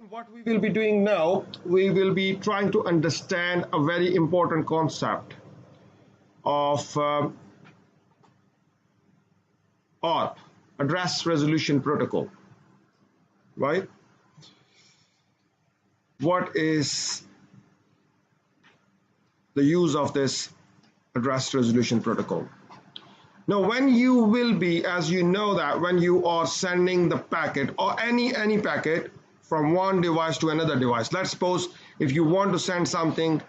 What we will be doing now, we will be trying to understand a very important concept of ARP, Address Resolution Protocol, right? What is the use of this Address Resolution Protocol? Now, when you will be, as you know that when you are sending the packet or any packet from one device to another device, let's suppose if you want to send something,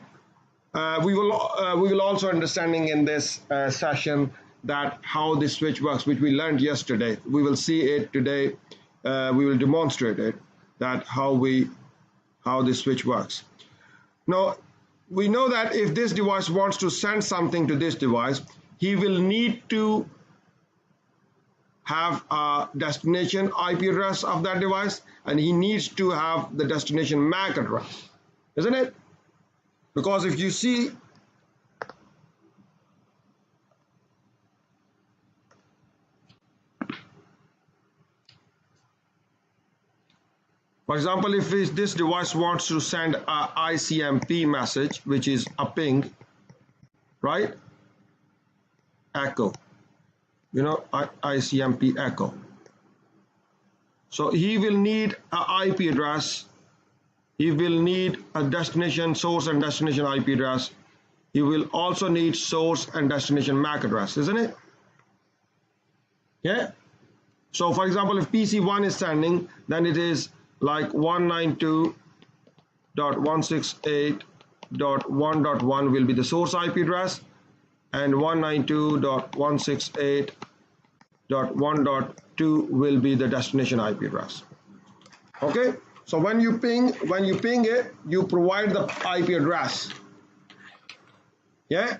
we will also understanding in this session that how this switch works, which we learned yesterday. We will see it today. We will demonstrate it, that how this switch works. Now, we know that if this device wants to send something to this device, he will need to have a destination IP address of that device, and he needs to have the destination MAC address, isn't it? Because if you see, for example, if this device wants to send a ICMP message, which is a ping, right? Echo, you know, ICMP echo. So he will need an IP address. He will need a destination, source and destination IP address. He will also need source and destination MAC address, isn't it? Yeah. So for example, if PC1 is sending, then it is like 192.168.1.1 will be the source IP address, and 192.168.1.2 will be the destination IP address. Okay, so when you ping it, you provide the IP address. Yeah,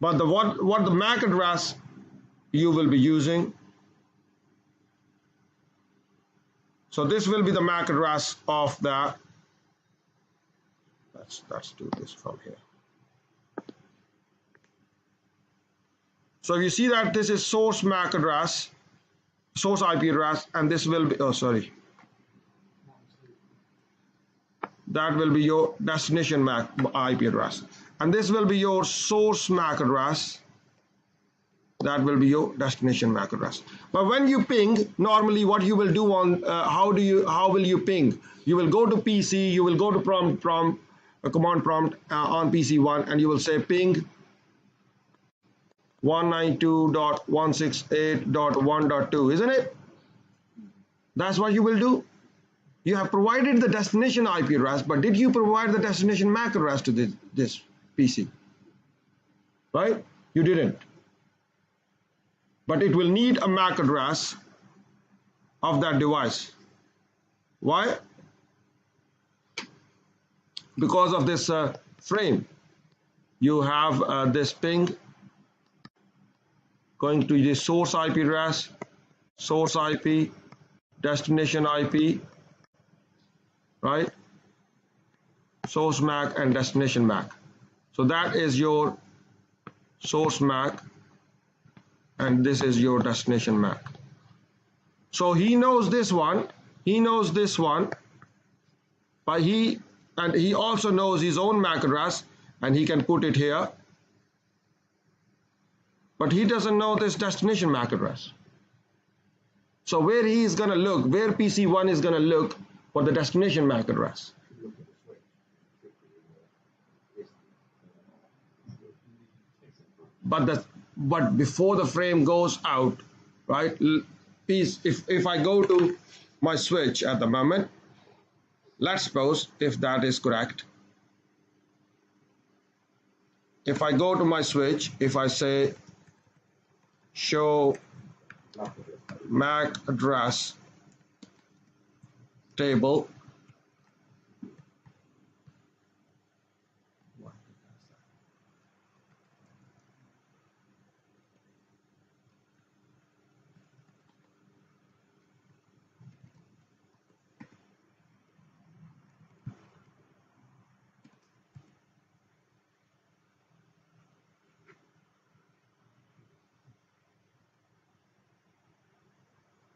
but what the MAC address you will be using. So this will be the MAC address of the. Let's do this from here. So you see that this is source MAC address, source IP address, and this will be, oh sorry, that will be your destination MAC IP address, and this will be your source MAC address, that will be your destination MAC address. But when you ping, normally what you will do on, how will you ping? You will go to PC, you will go to command prompt on PC1, and you will say ping 192.168.1.2, isn't it? That's what you will do. You have provided the destination IP address, but did you provide the destination MAC address to this PC? Right? You didn't. But it will need a MAC address of that device. Why? Because of this frame. You have this ping going to the source IP address, source IP, destination IP, right? Source MAC and destination MAC. So that is your source MAC, and this is your destination MAC. So he knows this one, he knows this one, but he also knows his own MAC address, and he can put it here. But he doesn't know this destination MAC address. So where he is going to look, where PC1 is going to look for the destination MAC address? But before the frame goes out, right? If I go to my switch at the moment, let's suppose if that is correct. If I go to my switch, if I say show MAC address table,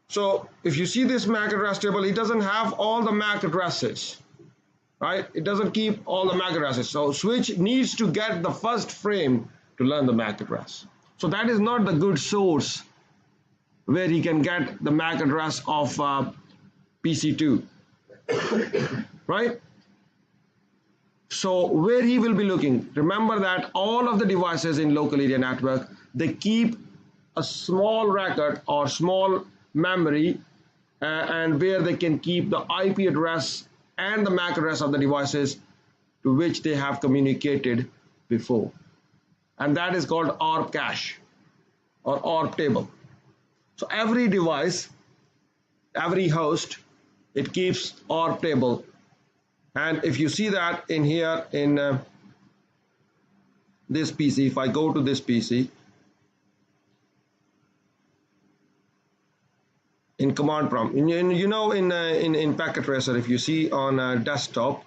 So if you see this MAC address table, it doesn't have all the MAC addresses, right? It doesn't keep all the MAC addresses. So switch needs to get the first frame to learn the MAC address. So that is not the good source where he can get the MAC address of PC2, right? So where he will be looking, remember that all of the devices in local area network, they keep a small record or small memory and where they can keep the IP address and the MAC address of the devices to which they have communicated before. And that is called ARP cache or ARP table. So every device, every host, it keeps ARP table. And if you see that in here in this PC, if I go to this PC, in command prompt, in Packet Tracer, if you see on desktop,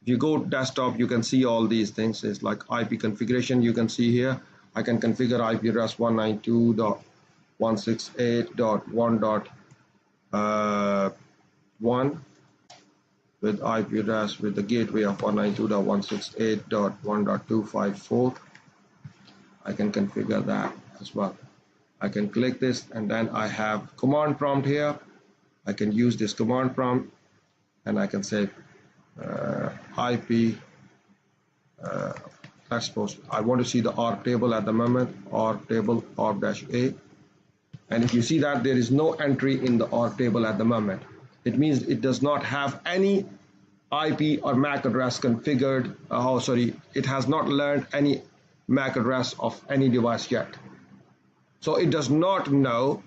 if you go to desktop, you can see all these things. It's like IP configuration. You can see here, I can configure IP address 192.168.1.1 with IP address with the gateway of 192.168.1.254. I can configure that as well. I can click this and then I have command prompt here. I can use this command prompt and I can say IP, let's suppose I want to see the ARP table at the moment, ARP table, ARP-A. And if you see that there is no entry in the ARP table at the moment, it means it does not have any IP or MAC address configured. It has not learned any MAC address of any device yet. So it does not know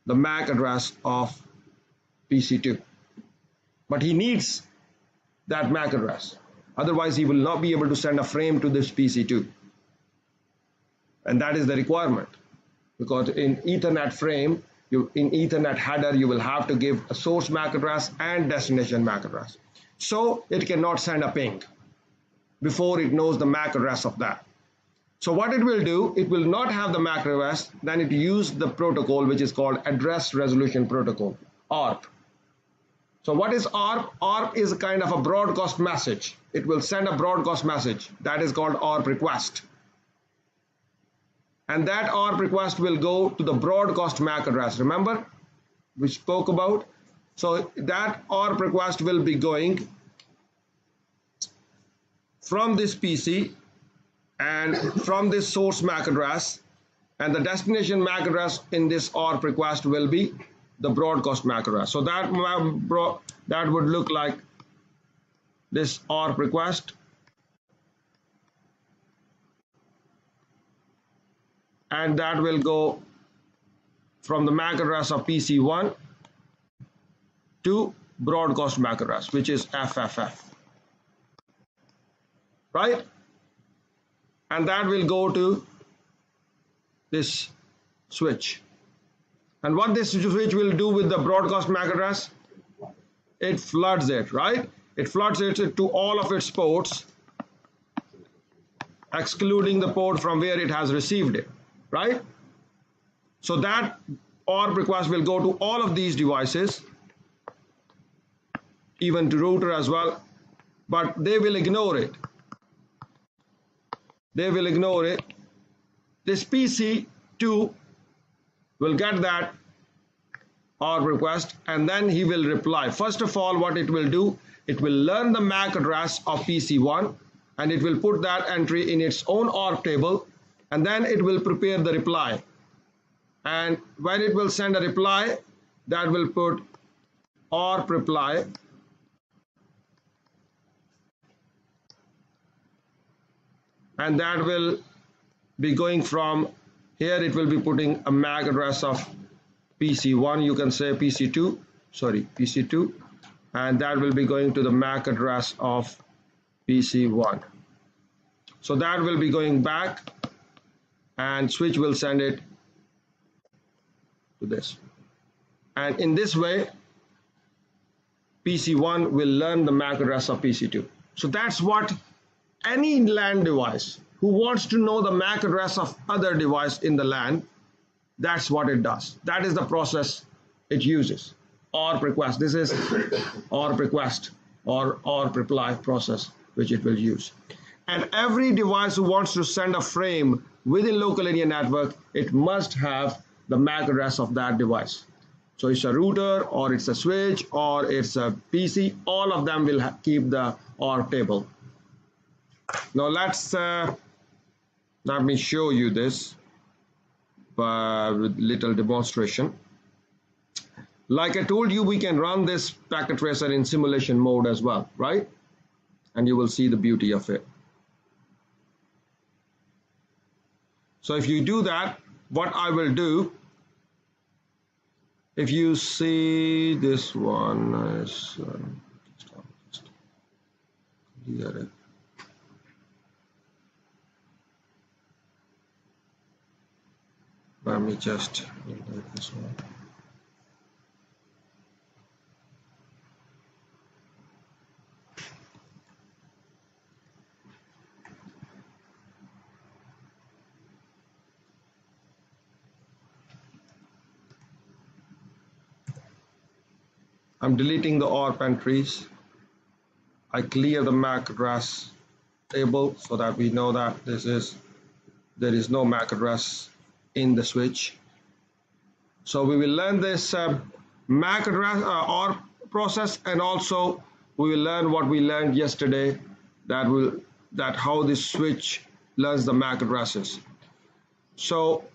the MAC address of PC2. But he needs that MAC address. Otherwise, he will not be able to send a frame to this PC2. And that is the requirement. Because in Ethernet frame, in Ethernet header, you will have to give a source MAC address and destination MAC address. So it cannot send a ping before it knows the MAC address of that. So what it will do, it will not have the MAC address, then it use the protocol which is called Address Resolution Protocol, ARP. So what is ARP? ARP is a kind of a broadcast message. It will send a broadcast message that is called ARP request. And that ARP request will go to the broadcast MAC address. Remember, we spoke about. So that ARP request will be going from this PC and from this source MAC address, and the destination MAC address in this ARP request will be the broadcast MAC address. So that would look like this ARP request. And that will go from the MAC address of PC1 to broadcast MAC address, which is FFF, right? And that will go to this switch. And what this switch will do with the broadcast MAC address, it floods it, right? It floods it to all of its ports, excluding the port from where it has received it, right? So that ARP request will go to all of these devices, even to router as well, but they will ignore it. They will ignore it. This PC2 will get that ARP request and then he will reply. First of all, what it will do, it will learn the MAC address of PC1 and it will put that entry in its own ARP table, and then it will prepare the reply. And when it will send a reply, that will put ARP reply and that will be going from here. It will be putting a MAC address of PC1, you can say PC2, and that will be going to the MAC address of PC1. So that will be going back and switch will send it to this. And in this way, PC1 will learn the MAC address of PC2. So that's what any LAN device who wants to know the MAC address of other device in the LAN, That's what it does. That is the process it uses. ARP request. This is ARP request or ARP reply process which it will use. And every device who wants to send a frame within local area network, it must have the MAC address of that device. So it's a router or it's a switch or it's a PC, all of them will keep the ARP table. Now let me show you this with little demonstration. Like I told you, we can run this packet tracer in simulation mode as well, right? And you will see the beauty of it. So if you do that, what I will do, if you see this one is clear it. Let me just delete this one. I'm deleting the ARP entries. I clear the MAC address table so that we know that there is no MAC address in the switch. So we will learn this MAC address ARP process, and also we will learn what we learned yesterday, that how this switch learns the MAC addresses. So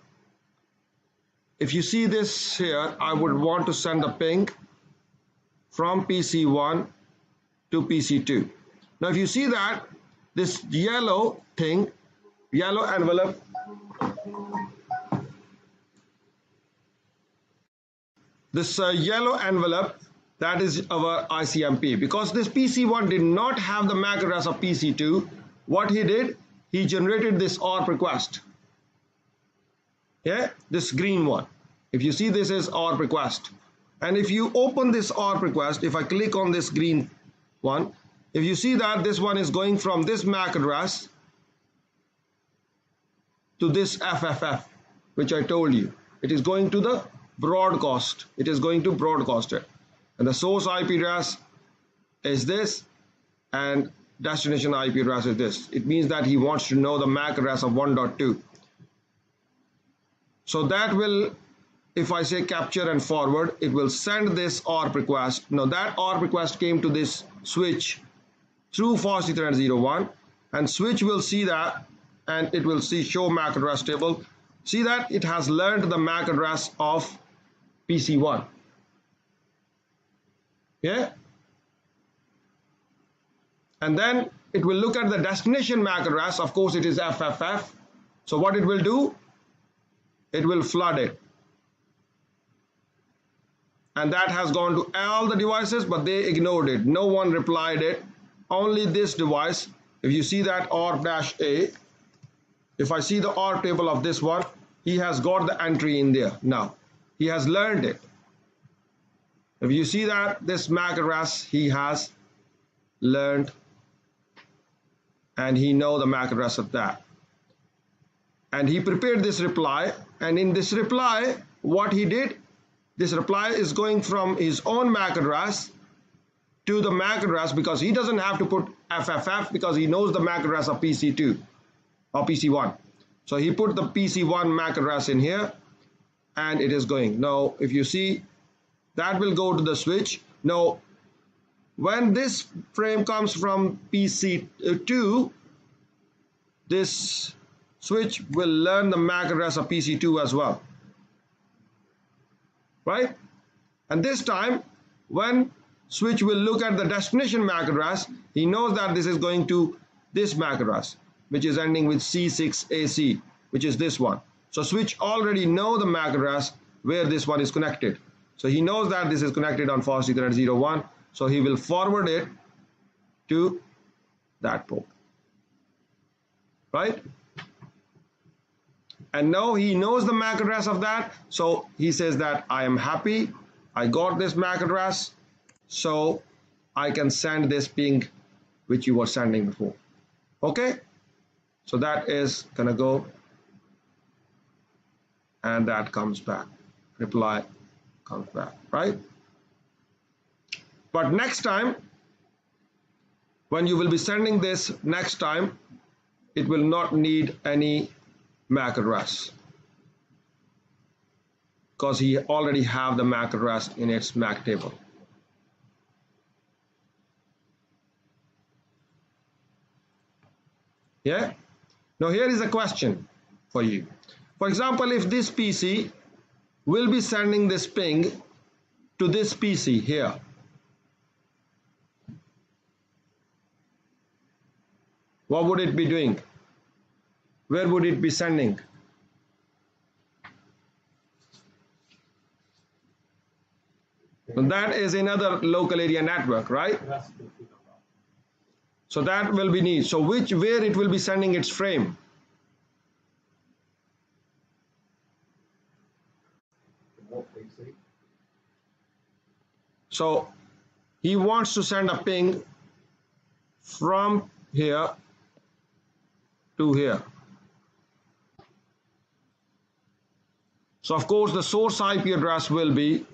if you see this here, I would want to send a ping from PC1 to PC2. Now if you see that this yellow thing, yellow envelope, this yellow envelope, that is our ICMP. Because this PC1 did not have the MAC address of PC2, what he did, he generated this ARP request. Yeah, this green one. If you see, this is ARP request. And if you open this ARP request, if I click on this green one, if you see that this one is going from this MAC address to this FFF, which I told you, it is going to the broadcast. It is going to broadcast it. And the source IP address is this, and destination IP address is this. It means that he wants to know the MAC address of 1.2. So that will, if I say capture and forward, it will send this ARP request. Now that ARP request came to this switch through FOSS Ethernet 01, and switch will see that, and it will see show MAC address table. See that it has learned the MAC address of PC1. Yeah? And then it will look at the destination MAC address. Of course, it is FFF. So what it will do, it will flood it. And that has gone to all the devices, but they ignored it. No one replied it. Only this device. If you see that ARP-A, if I see the ARP table of this one, he has got the entry in there now. He has learned it. If you see that this MAC address, he has learned, and he know the MAC address of that. And he prepared this reply, and in this reply, what he did, this reply is going from his own MAC address to the MAC address, because he doesn't have to put FFF, because he knows the MAC address of PC2 or PC1. So he put the PC1 MAC address in here, and it is going. Now, if you see, that will go to the switch. Now, when this frame comes from PC2, this switch will learn the MAC address of PC2 as well. Right? And this time, when switch will look at the destination MAC address, he knows that this is going to this MAC address, which is ending with C6AC, which is this one. So switch already know the MAC address where this one is connected. So he knows that this is connected on FOSS Ethernet 01. So he will forward it to that port. Right? And now he knows the MAC address of that. So he says that I am happy. I got this MAC address. So I can send this ping which you were sending before. Okay? So that is gonna go and that comes back, reply comes back, right? But next time, when you will be sending this next time, it will not need any MAC address because he already have the MAC address in its MAC table. Yeah. Now here is a question for you. For example, if this PC will be sending this ping to this PC here, what would it be doing? Where would it be sending? So that is another local area network, right? So that will be need. So where it will be sending its frame? So he wants to send a ping from here to here. So of course the source IP address will be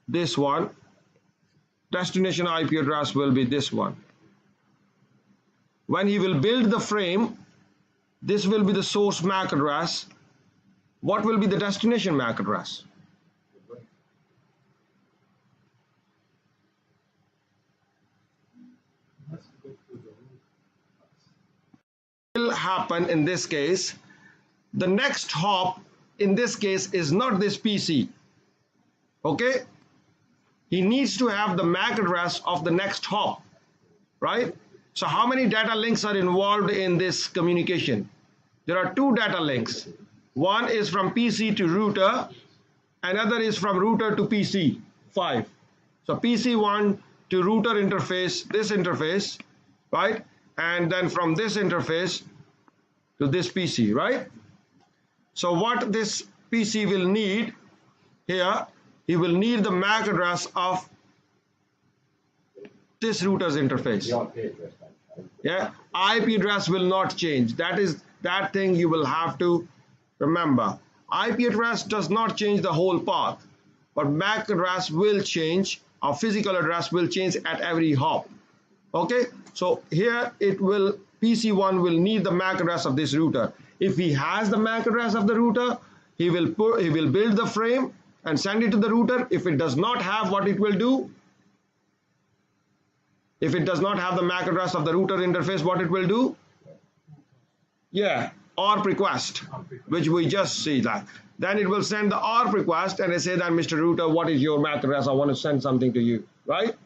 this one, destination IP address will be this one. When he will build the frame, this will be the source MAC address. What will be the destination MAC address? Will happen in this case. The next hop in this case is not this PC. Okay? He needs to have the MAC address of the next hop, right? So how many data links are involved in this communication? There are two data links. One is from PC to router, another is from router to PC, 5. So PC1 to router interface, this interface, right? And then from this interface to this PC, right? So what this PC will need here, he will need the MAC address of this router's interface. Yeah, IP address will not change. That is that thing you will have to remember. IP address does not change the whole path, but MAC address will change, or physical address will change at every hop. Okay, so here it will, PC1 will need the MAC address of this router. If he has the MAC address of the router, he will build the frame and send it to the router. If it does not have, what it will do? If it does not have the MAC address of the router interface, what it will do? Yeah, ARP request, which we just see that. Then it will send the ARP request and they say that, Mr. Router, what is your MAC address? I want to send something to you, right?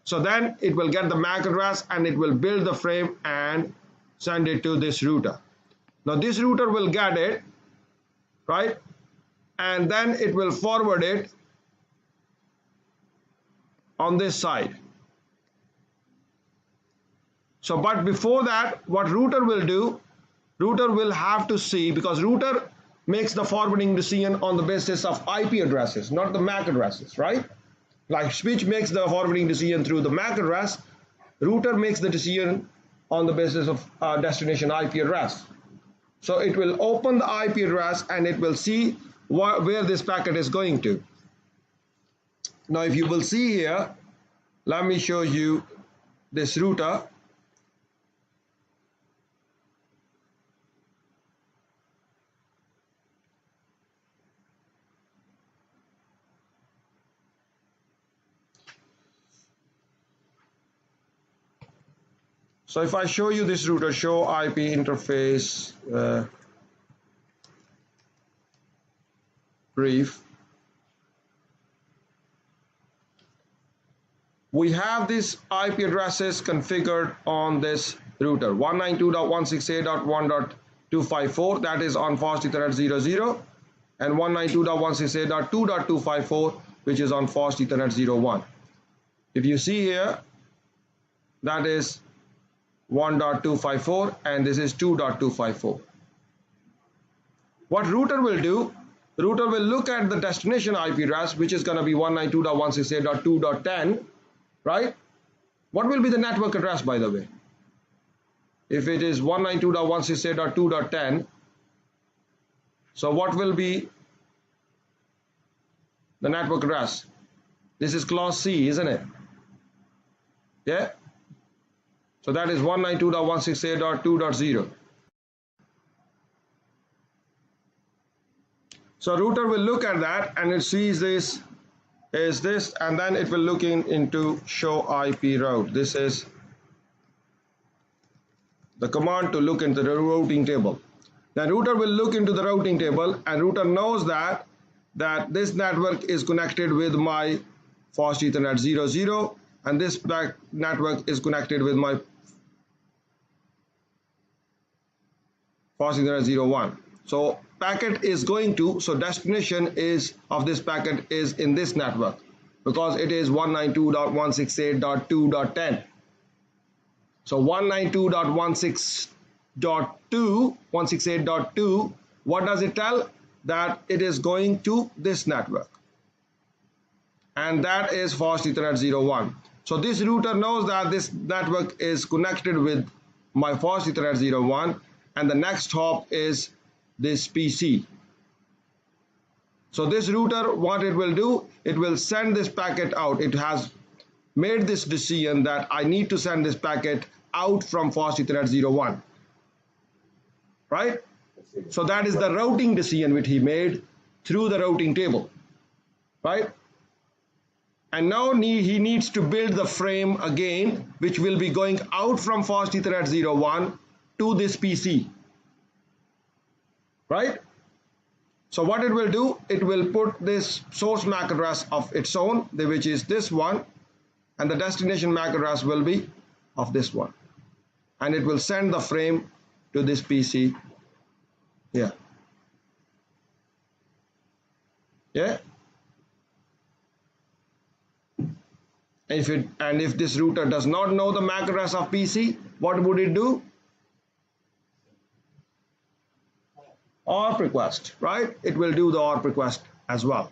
So then it will get the MAC address and it will build the frame and send it to this router. Now this router will get it, right? And then it will forward it on this side. So, but before that, what router will do, router will have to see, because router makes the forwarding decision on the basis of IP addresses, not the MAC addresses, right? Like switch makes the forwarding decision through the MAC address, router makes the decision on the basis of destination IP address. So it will open the IP address and it will see where this packet is going to. Now if you will see here, let me show you this router. So if I show you this router, show IP interface brief, we have these IP addresses configured on this router, 192.168.1.254, that is on fast Ethernet 00, and 192.168.2.254, which is on fast Ethernet 01. If you see here, that is 1.254 and this is 2.254. What router will do, router will look at the destination IP address, which is going to be 192.168.2.10, right? What will be the network address, by the way? If it is 192.168.2.10, so what will be the network address. This is class C, isn't it? Yeah. So that is 192.168.2.0. So router will look at that and it sees this is this, and then it will look into show IP route. This is the command to look into the routing table. The router will look into the routing table, and router knows that this network is connected with my fast Ethernet 00, and this network is connected with my fast Ethernet 01. So packet is going to, so destination is of this packet is in this network because it is 192.168.2.10. So 192.168.2, what does it tell? That it is going to this network, and that is fast Ethernet 01. So this router knows that this network is connected with my fast Ethernet 01, and the next hop is this PC. So this router, what it will do, it will send this packet out. It has made this decision that I need to send this packet out from fast Ethernet 01, right? So that is the routing decision which he made through the routing table, right? And now he needs to build the frame again, which will be going out from fast Ethernet 01 to this PC, right? So what it will do, it will put this source MAC address of its own, which is this one, and the destination MAC address will be of this one, and it will send the frame to this PC here. Yeah. If this router does not know the MAC address of PC, what would it do? ARP request, right? It will do the ARP request as well.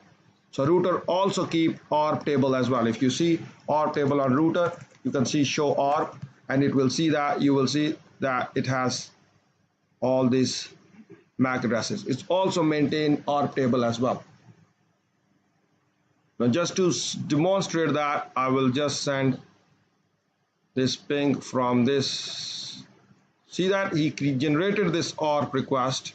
So router also keep ARP table as well. If you see ARP table on router, you can see show ARP, and it will see that, you will see that it has all these MAC addresses. It's also maintain ARP table as well. Now just to demonstrate that, I will just send this ping from this. See that he generated this ARP request.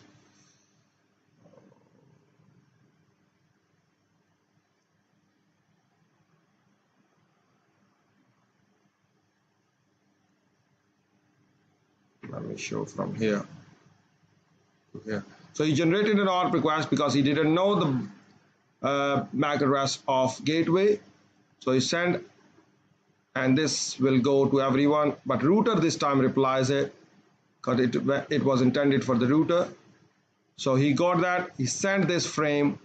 Let me show from here to here. So he generated an ARP request because he didn't know the MAC address of gateway. So he sent, and this will go to everyone, but router this time replies it because it was intended for the router. So he got that, he sent this frame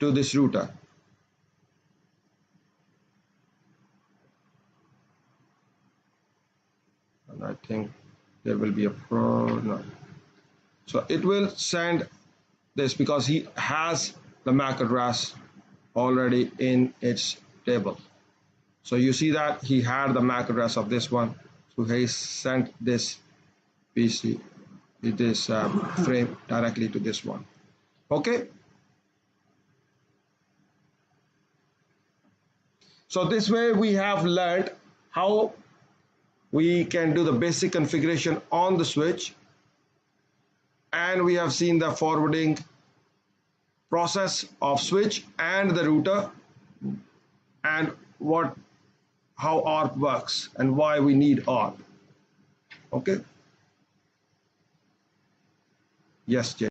to this router. And I think there will be a no. So it will send this because he has the MAC address already in its table. So you see that he had the MAC address of this one. So he sent this PC, this frame directly to this one. Okay. So this way we have learned how we can do the basic configuration on the switch, and we have seen the forwarding process of switch and the router, and how ARP works and why we need ARP. Okay. Yes, Jay.